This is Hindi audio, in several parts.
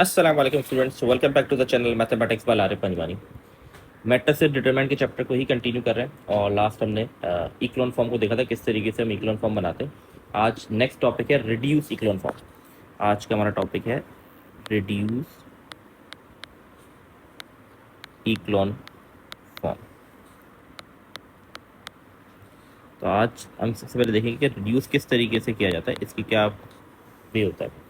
अस्सलाम वालेकुम students, welcome back to the channel mathematics by Arif Panjwani. Matrix से डिटरमिनेंट के चैप्टर को ही कंटिन्यू कर रहे हैं और लास्ट हमने इक्लोन फॉर्म को देखा था, किस तरीके से हम इक्लोन फॉर्म बनाते हैं। आज नेक्स्ट टॉपिक है रिड्यूस इक्लोन फॉर्म। आज का हमारा टॉपिक है रिड्यूस इक्लोन फॉर्म। तो आज हम सबसे पहले देखेंगे कि रिड्यूस किस तरीके से किया जाता है, इसकी क्या वे होता है।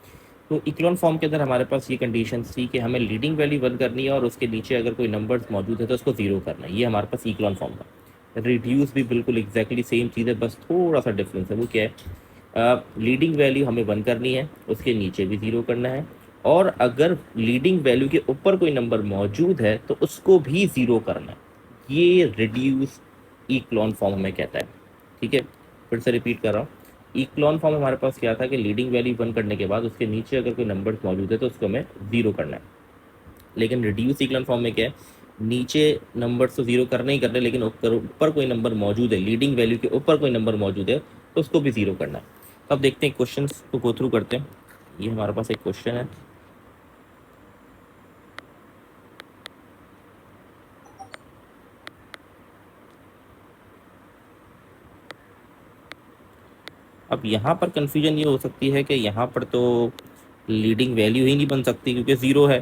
तो इक्लोन फॉर्म के अंदर हमारे पास ये कंडीशन थी कि हमें लीडिंग वैल्यू 1 करनी है और उसके नीचे अगर कोई नंबर्स मौजूद है तो उसको 0 करना है। ये हमारे पास इक्लोन फॉर्म था। रिड्यूस भी बिल्कुल एग्जैक्टली सेम चीज़ है, बस थोड़ा सा डिफरेंस है। वो क्या है, लीडिंग वैल्यू हमें 1 करनी है, उसके नीचे भी 0 करना है, और अगर लीडिंग वैल्यू के ऊपर कोई नंबर मौजूद है तो उसको भी 0 करना है। ये रिड्यूस इक्लोन फॉर्म हमें कहता है। ठीक है, फिर से रिपीट कर रहा हूँ। इक्लोन फॉर्म हमारे पास क्या था कि लीडिंग वैल्यू 1 करने के बाद उसके नीचे अगर कोई नंबर मौजूद है तो उसको हमें 0 करना है। लेकिन रिड्यूस इक्लोन फॉर्म में क्या है, नीचे नंबर तो 0 करने ही करने, लेकिन ऊपर कोई नंबर मौजूद है, लीडिंग वैल्यू के ऊपर कोई नंबर मौजूद है तो उसको भी 0 करना है। तो अब देखते हैं, क्वेश्चन को गो थ्रू करते हैं। ये हमारे पास एक क्वेश्चन है। अब यहाँ पर कंफ्यूजन ये हो सकती है कि यहाँ पर तो लीडिंग वैल्यू ही नहीं बन सकती क्योंकि 0 है।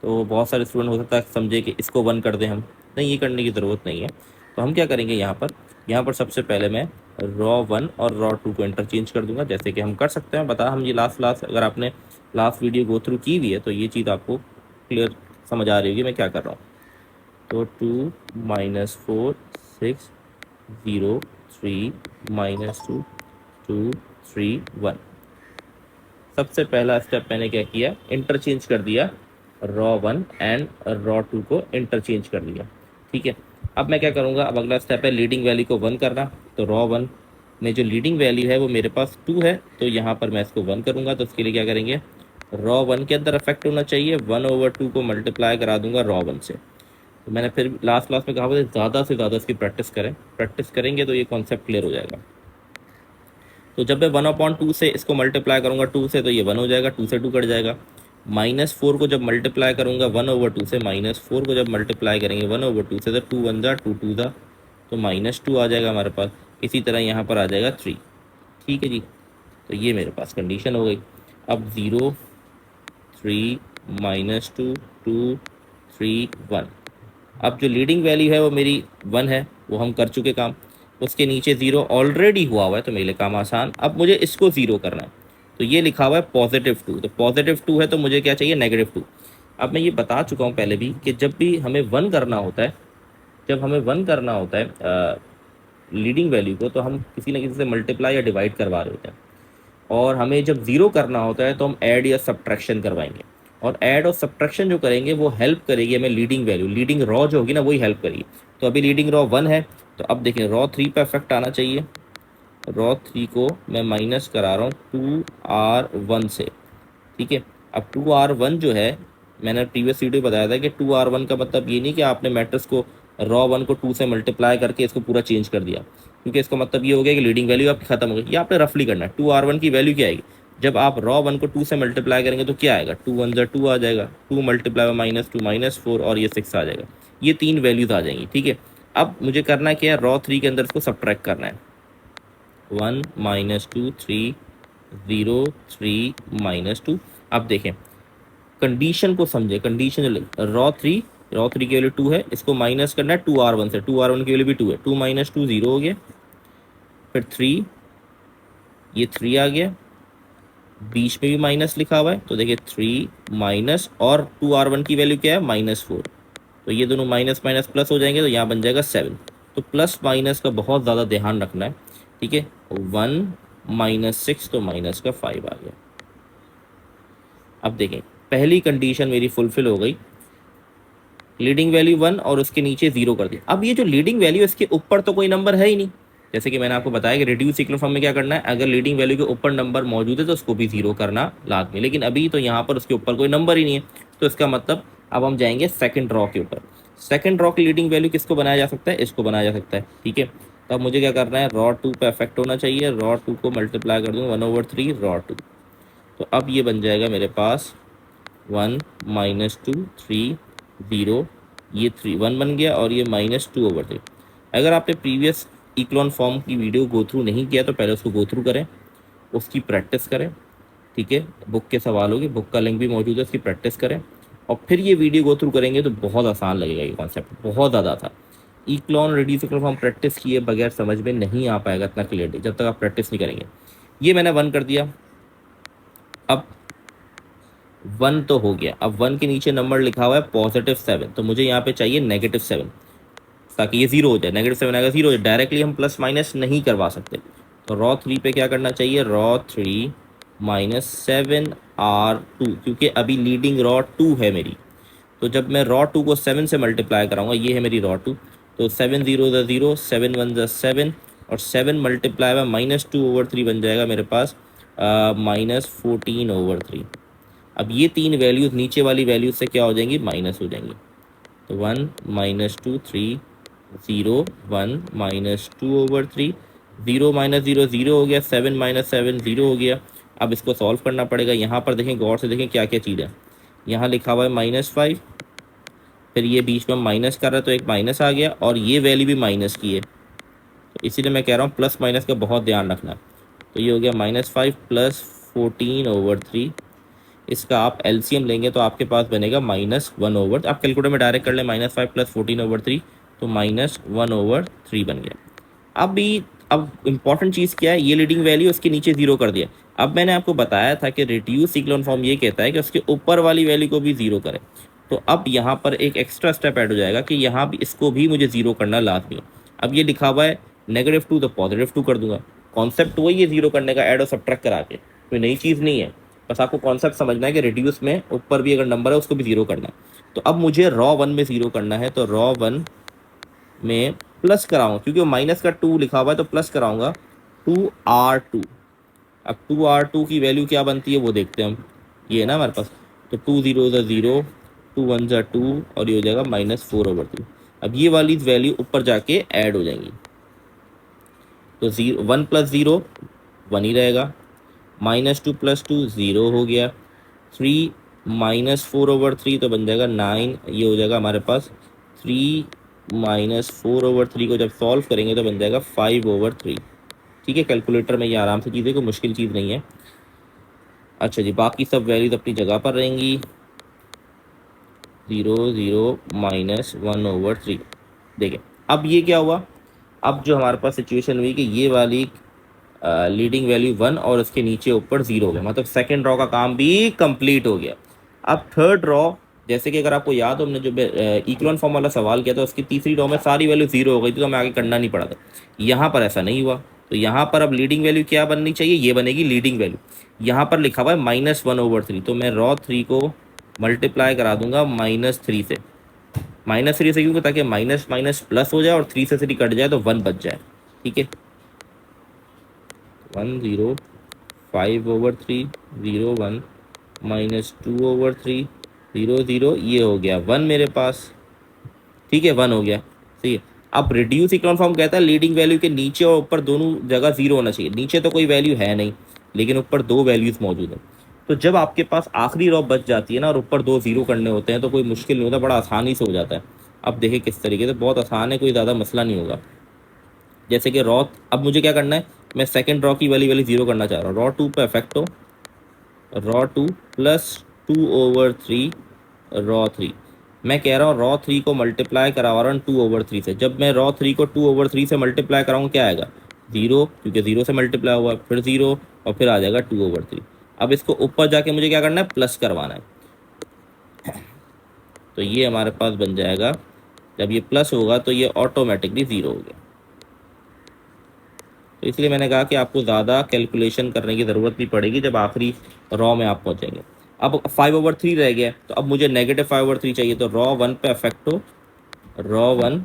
तो बहुत सारे स्टूडेंट हो सकता है समझे कि इसको 1 कर दें हम। नहीं, ये करने की ज़रूरत नहीं है। तो हम क्या करेंगे, यहाँ पर सबसे पहले मैं रॉ 1 और रॉ 2 को इंटरचेंज कर दूंगा, जैसे कि हम कर सकते हैं। बता, हम ये लास्ट अगर आपने लास्ट वीडियो गो थ्रू की हुई है तो ये चीज़ आपको क्लियर समझ आ रही होगी मैं क्या कर रहा हूँ। तो 2 - 4 6 0 3 -2 2 3 1। सबसे पहला स्टेप मैंने क्या किया, इंटरचेंज कर दिया रॉ 1 एंड रॉ 2 को इंटरचेंज कर दिया। ठीक है, अब मैं क्या करूँगा, अब अगला स्टेप है लीडिंग वैल्यू को 1 करना। तो रॉ 1 में जो लीडिंग वैल्यू है वो मेरे पास 2 है, तो यहाँ पर मैं इसको 1 करूँगा। तो उसके लिए क्या करेंगे, रॉ 1 के अंदर अफेक्ट होना चाहिए, 1/2 को मल्टीप्लाई करा दूंगा रॉ 1 से। तो मैंने फिर लास्ट क्लास में कहा था ज़्यादा से ज़्यादा इसकी प्रैक्टिस करेंगे तो ये कॉन्सेप्ट क्लियर हो जाएगा। तो जब मैं 1/2 से इसको मल्टीप्लाई करूंगा 2 से तो ये 1 हो जाएगा, 2 से 2 कट जाएगा। -4 को जब मल्टीप्लाई करूंगा 1/2 से, -4 को जब मल्टीप्लाई करेंगे 1/2 से तो 2 1 जा 2 2 जा, तो -2 आ जाएगा हमारे पास। इसी तरह यहाँ पर आ जाएगा 3। ठीक है जी, तो ये मेरे पास कंडीशन हो गई। अब 0 3 -2 2 3 1। अब जो लीडिंग वैल्यू है वो मेरी 1 है, वो हम कर चुके काम। उसके नीचे 0 ऑलरेडी हुआ है तो मेरे लिए काम आसान। अब मुझे इसको 0 करना है। तो ये लिखा हुआ है +2, तो +2 है तो मुझे क्या चाहिए, -2। अब मैं ये बता चुका हूँ पहले भी कि जब भी हमें 1 करना होता है, जब हमें 1 करना होता है लीडिंग वैल्यू को, तो हम किसी ना किसी से मल्टीप्लाई या डिवाइड करवा रहे होते हैं। और हमें जब 0 करना होता है तो हम ऐड या सब्ट्रैक्शन करवाएंगे। और ऐड और सब्ट्रैक्शन जो करेंगे वो हेल्प करेगी हमें लीडिंग वैल्यू, लीडिंग रॉ जो होगी ना वही हेल्प करेगी। तो अभी लीडिंग रॉ 1 है, तो अब देखिए रॉ 3 पे इफेक्ट आना चाहिए। रॉ 3 को मैं माइनस करा रहा हूँ 2R1 से। ठीक है, अब 2R1 जो है, मैंने प्रीवियस वीडियो बताया था कि 2R1 का मतलब ये नहीं कि आपने मैट्रिक्स को रॉ 1 को 2 से मल्टीप्लाई करके इसको पूरा चेंज कर दिया, क्योंकि इसका मतलब ये हो गया कि लीडिंग वैल्यू आपकी खत्म हो गई। ये आपने रफली करना है। 2R1 की वैल्यू क्या आएगी, जब आप रॉ 1 को 2 से मल्टीप्लाई करेंगे तो क्या आएगा, 2 1 2 आ जाएगा, 2 मल्टीप्लाई -2 -4 और ये 6 आ जाएगा। ये 3 वैल्यूज आ जाएंगी। ठीक है, अब मुझे करना क्या है, रॉ 3 के अंदर इसको सब्ट्रैक्ट करना है। 1 -2 3 0 3 -2। अब देखें, कंडीशन को समझे, कंडीशन रॉ 3 की वैल्यू 2 है, इसको माइनस करना है 2R1 से। 2R1 की वैल्यू भी 2 है, 2 -2 0 हो गया। फिर 3, ये 3 आ गया, बीच में भी माइनस लिखा हुआ है तो देखिए 3 माइनस, और 2R1 की वैल्यू क्या है, -4। तो ये दोनों माइनस माइनस प्लस हो जाएंगे तो यहाँ बन जाएगा 7। तो प्लस माइनस का बहुत ज़्यादा ध्यान रखना है। ठीक है, 1 -6 तो माइनस का 5 आ गया। अब देखें, पहली कंडीशन मेरी फुलफिल हो गई, लीडिंग वैल्यू 1 और उसके नीचे 0 कर दिया। अब ये जो लीडिंग वैल्यू, इसके ऊपर तो कोई नंबर है ही नहीं। जैसे कि मैंने आपको बताया कि रिड्यूस इक्वल फॉर्म में क्या करना है, अगर लीडिंग वैल्यू के ऊपर नंबर मौजूद है तो उसको भी 0 करना लाजमी। लेकिन अभी तो यहाँ पर उसके ऊपर कोई नंबर ही नहीं है, तो इसका मतलब अब हम जाएंगे सेकंड रॉ के ऊपर। सेकंड रॉ की लीडिंग वैल्यू किसको बनाया जा सकता है, इसको बनाया जा सकता है। ठीक है, तो अब मुझे क्या करना है, रॉ 2 पे अफेक्ट होना चाहिए। रॉ 2 को मल्टीप्लाई कर दूंगा 1/3 रॉ 2। तो अब ये बन जाएगा मेरे पास 1 -2 3 0, ये 1 बन गया और ये -2/3। अगर आपने प्रीवियस इक्लॉन फॉर्म की वीडियो गो थ्रू नहीं किया तो पहले उसको गो थ्रू करें, उसकी प्रैक्टिस करें, ठीक है। बुक के सवाल होगी, बुक का लिंक भी मौजूद है, उसकी प्रैक्टिस करें और फिर ये वीडियो गो थ्रू करेंगे तो बहुत आसान लगेगा। ये कॉन्सेप्ट बहुत ज़्यादा था। इक्लॉन रेड्यूस इक्लॉन फॉर्म प्रैक्टिस किए बगैर समझ में नहीं आ पाएगा इतना क्लियरली जब तक आप प्रैक्टिस नहीं करेंगे। ये मैंने 1 कर दिया। अब 1 तो हो गया। अब 1 के नीचे नंबर लिखा हुआ है +7, तो मुझे यहाँ पे चाहिए -7 ताकि ये 0 हो जाए। -7 आएगा 0 हो जाए। डायरेक्टली हम प्लस माइनस नहीं करवा सकते, तो रॉ 3 पे क्या करना चाहिए, रॉ 3 -7R2, क्योंकि अभी लीडिंग रॉ 2 है मेरी। तो जब मैं रॉ 2 को 7 से मल्टीप्लाई कराऊंगा, ये है मेरी रॉ 2, तो 7 0 ज़ा 0, 7 1 ज़ा 7 और 7 मल्टीप्लाई बाय -2/3 बन जाएगा मेरे पास -14/3। अब ये तीन वैल्यूज नीचे वाली वैल्यूज से क्या हो जाएंगी, माइनस हो जाएंगी। तो 1 -2 3 0 1 -2/3, 0 -0 0 हो गया, 7 -7 0 हो गया। अब इसको सॉल्व करना पड़ेगा। यहाँ पर देखें, गौर से देखें क्या क्या चीज़ है। यहाँ लिखा हुआ है -5, फिर ये बीच में माइनस कर रहा है तो एक माइनस आ गया और ये वैल्यू भी माइनस की है, तो इसीलिए मैं कह रहा हूँ प्लस माइनस का बहुत ध्यान रखना। तो ये हो गया -5 + 14/3। इसका आप एलसीएम लेंगे तो आपके पास बनेगा -1/, आप कैलकुलेटर में डायरेक्ट कर लें, -5 + 14/3 तो -1/3 बन गया। अब इंपॉर्टेंट चीज़ क्या है, ये लीडिंग वैल्यू उसके नीचे 0 कर दिया। अब मैंने आपको बताया था कि रिड्यूस इक्लॉन फॉर्म ये कहता है कि उसके ऊपर वाली वैल्यू को भी 0 करें। तो अब यहाँ पर एक एक्स्ट्रा स्टेप ऐड हो जाएगा कि यहाँ भी इसको भी मुझे 0 करना लाजमी है। अब ये लिखा हुआ है -2 तो +2 कर दूंगा। कॉन्सेप्ट वही है 0 करने का, ऐड और सब्ट्रैक्ट करा के, कोई नई चीज़ नहीं है। बस आपको कॉन्सेप्ट समझना है कि रिड्यूस में ऊपर भी अगर नंबर है उसको भी 0 करना है। तो अब मुझे रॉ 1 में 0 करना है, तो रॉ 1 में प्लस कराऊंगा, क्योंकि माइनस का 2 लिखा हुआ है तो प्लस कराऊंगा 2R2। अब 2R2 की वैल्यू क्या बनती है वो देखते हैं हम। ये है ना हमारे पास, तो 2 0 ज़ा 0, 2 1 ज़ा 2 और ये हो जाएगा -4/3। अब ये वाली वैल्यू ऊपर जाके ऐड हो जाएंगी, तो 1 + 0 1 ही रहेगा, -2 + 2 0 हो गया, 3 -4/3 तो बन जाएगा 9। ये हो जाएगा हमारे पास 3 -4/3 को जब सॉल्व करेंगे तो बन जाएगा 5/3। ठीक है, कैलकुलेटर में ये आराम से चीज़ है, कोई मुश्किल चीज़ नहीं है। अच्छा जी, बाकी सब वैल्यूज अपनी जगह पर रहेंगी। 0 0 -1/3। देखें अब ये क्या हुआ, अब जो हमारे पास सिचुएशन हुई कि ये वाली लीडिंग वैल्यू 1 और उसके नीचे ऊपर 0 हो गया, मतलब सेकेंड रॉ का काम भी कंप्लीट हो गया। अब थर्ड रॉ, जैसे कि अगर आपको याद हो, हमने जो इक्लॉन फॉर्म वाला सवाल किया था उसकी तीसरी रॉ में सारी वैल्यू 0 हो गई थी, तो हमें आगे करना नहीं पड़ा था। यहाँ पर ऐसा नहीं हुआ, तो यहाँ पर अब लीडिंग वैल्यू क्या बननी चाहिए, ये बनेगी लीडिंग वैल्यू। यहाँ पर लिखा हुआ है -1/3, तो मैं रॉ 3 को मल्टीप्लाई करा दूंगा -3 से। -3 से क्योंकि ताकि माइनस माइनस प्लस हो जाए और 3 से 3 कट जाए तो 1 बच जाए। ठीक है, 1 0 5/3 0 1 -2/3 0 0, ये हो गया 1 मेरे पास। ठीक है, 1 हो गया। सही है। अब रिड्यूस इक्लॉन फॉर्म कहता है लीडिंग वैल्यू के नीचे और ऊपर दोनों जगह 0 होना चाहिए। नीचे तो कोई वैल्यू है नहीं, लेकिन ऊपर दो वैल्यूज मौजूद है। तो जब आपके पास आखिरी रॉ बच जाती है ना और ऊपर 2 0 करने होते हैं तो कोई मुश्किल नहीं होता, बड़ा आसानी से हो जाता है। अब देखिए किस तरीके से, बहुत आसान है, कोई ज़्यादा मसला नहीं होगा। जैसे कि रॉ, अब मुझे क्या करना है, मैं सेकंड रॉ की वाली 0 करना चाह रहा हूँ। रॉ 2 पे इफेक्ट हो, रॉ 2 + 2/3 रॉ 3। मैं कह रहा हूँ रॉ 3 को मल्टीप्लाई करवा रहा हूँ 2/3 से। जब मैं रॉ 3 को 2/3 से मल्टीप्लाई कराऊँ क्या आएगा, 0, क्योंकि 0 से मल्टीप्लाई हुआ, फिर 0 और फिर आ जाएगा 2/3। अब इसको ऊपर जाके मुझे क्या करना है, प्लस करवाना है। तो ये हमारे पास बन जाएगा, जब ये प्लस होगा तो ये ऑटोमेटिकली 0 हो गया। तो इसलिए मैंने कहा कि आपको ज़्यादा कैलकुलेशन करने की ज़रूरत नहीं पड़ेगी जब आखिरी रॉ में आप पहुँचेंगे। अब 5/3 रह गया, तो अब मुझे -5/3 चाहिए, तो रॉ 1 पे अफेक्ट हो, रॉ 1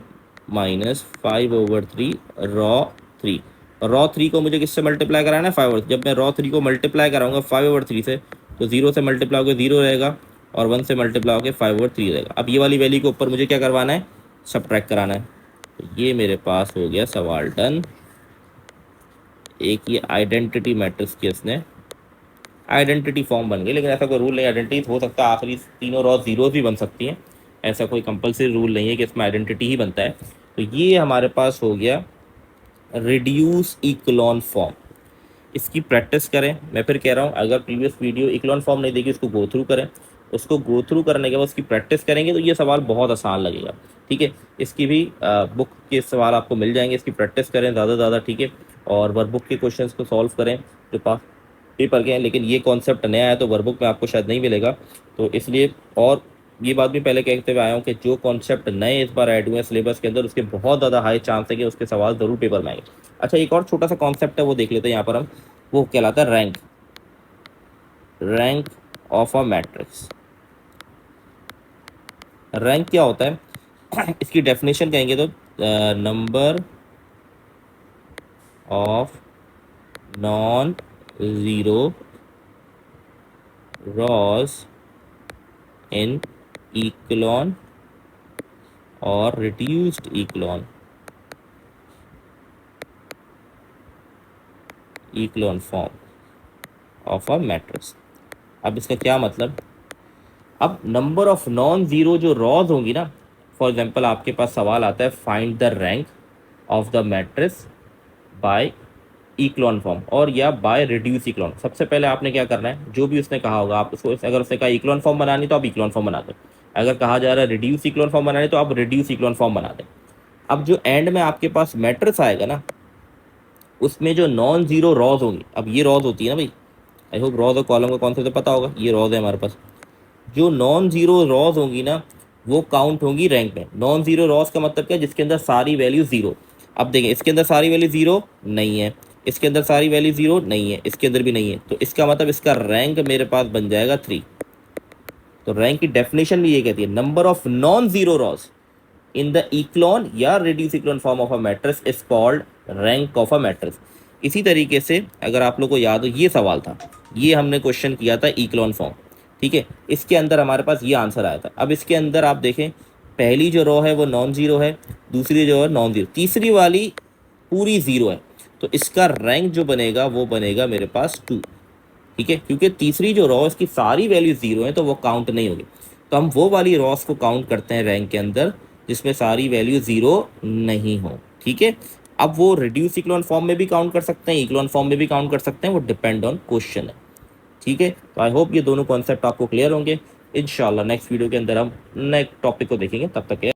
-5/3 रॉ 3। रॉ 3 को मुझे किससे मल्टीप्लाई कराना है, 5/3। जब मैं रॉ 3 को मल्टीप्लाई कराऊंगा 5/3 से, तो 0 से मल्टीप्लाई होकर 0 रहेगा और 1 से मल्टीप्लाई होकर 5/3 रहेगा। अब ये वाली वैल्यू के ऊपर मुझे क्या करवाना है, सब्ट्रैक्ट कराना है। तो ये मेरे पास हो गया सवाल डन। एक ये आइडेंटिटी मैट्रिक्स की इसने आइडेंटिटी फॉर्म बन गई। लेकिन ऐसा कोई रूल नहीं, आइडेंटिटी हो सकता है आखिरी तीनों रॉ जीरोज भी बन सकती हैं, ऐसा कोई कंपलसरी रूल नहीं है कि इसमें आइडेंटिटी ही बनता है। तो ये हमारे पास हो गया रिड्यूस इक्लोन फॉर्म। इसकी प्रैक्टिस करें। मैं फिर कह रहा हूँ, अगर प्रीवियस वीडियो इक्लोन फॉर्म नहीं देखी, उसको गो थ्रू करें। उसको गो थ्रू करने के बाद उसकी प्रैक्टिस करेंगे तो ये सवाल बहुत आसान लगेगा। ठीक है, इसकी भी बुक के सवाल आपको मिल जाएंगे, इसकी प्रैक्टिस करें ज़्यादा ज़्यादा। ठीक है, और वर्कबुक के क्वेश्चंस को सॉल्व करें जो पास पेपर के हैं। लेकिन ये कॉन्सेप्ट नया है तो वर्कबुक में आपको शायद नहीं मिलेगा, तो इसलिए। और ये बात भी पहले कहते हुए आया हूँ कि जो कॉन्सेप्ट नए इस बार ऐड हुए हैं सिलेबस के अंदर, उसके बहुत ज़्यादा हाई चांस है कि उसके सवाल ज़रूर पेपर में आएंगे। अच्छा, एक और छोटा सा कॉन्सेप्ट है वो देख लेते हैं यहाँ पर हम। वो कहलाता है rank, rank of a matrix. Rank क्या होता है इसकी डेफिनेशन कहेंगे तो number of non zero rows in echelon और reduced echelon form of a matrix. अब इसका क्या मतलब, अब नंबर ऑफ नॉन ज़ीरो जो रॉज होंगी ना, फॉर एग्जांपल आपके पास सवाल आता है find the rank of the matrix by echelon form और या बाय रिड्यूस इक्लोन। सबसे पहले आपने क्या करना है, जो भी उसने कहा होगा आप उसको, अगर उसने कहा इक्लोन फॉर्म बनानी तो आप इक्लोन फॉर्म बना दें, अगर कहा जा रहा है रिड्यूस इक्लोन फॉर्म बनानी तो आप रिड्यूस इक्लोन फॉर्म बना दें। अब जो एंड में आपके पास मैट्रिक्स आएगा ना, उसमें जो नॉन ज़ीरो रॉज होंगी, अब ये रॉज होती है ना भाई, आई होप रॉज और कॉलम का कॉन्सेप्ट तो पता होगा, ये रॉज है हमारे पास। जो नॉन ज़ीरो रॉज होंगी ना, वो काउंट होंगी रैंक में। नॉन ज़ीरो रॉज का मतलब क्या, जिसके अंदर सारी वैल्यू ज़ीरो। अब देखें, इसके अंदर सारी वैल्यू ज़ीरो नहीं है, इसके अंदर सारी वैल्यू ज़ीरो नहीं है, इसके अंदर भी नहीं है, तो इसका मतलब इसका रैंक मेरे पास बन जाएगा 3। तो रैंक की डेफिनेशन भी ये कहती है number of non zero rows in the echelon या reduce echelon form of a matrix is called rank of a matrix. इसी तरीके से अगर आप लोग को याद हो, ये सवाल था, ये हमने क्वेश्चन किया था इक्लोन फॉर्म। ठीक है, इसके अंदर हमारे पास ये आंसर आया था। अब इसके अंदर आप देखें, पहली जो रो है वो नॉन ज़ीरो है, दूसरी जो है नॉन ज़ीरो, तीसरी वाली पूरी ज़ीरो है। तो इसका रैंक जो बनेगा वो बनेगा मेरे पास 2। ठीक है, क्योंकि तीसरी जो रॉ इसकी सारी वैल्यू ज़ीरो है तो वो काउंट नहीं होगी। तो हम वो वाली रॉस को काउंट करते हैं रैंक के अंदर जिसमें सारी वैल्यू ज़ीरो नहीं हो। ठीक है, अब वो रिड्यूस इक्लोन फॉर्म में भी काउंट कर सकते हैं, इक्लोन फॉर्म में भी काउंट कर सकते हैं, वो डिपेंड ऑन क्वेश्चन है। ठीक है, तो आई होप ये दोनों कॉन्सेप्ट आपको क्लियर होंगे। इंशाल्लाह नेक्स्ट वीडियो के अंदर हम नेक्स्ट टॉपिक को देखेंगे, तब तक के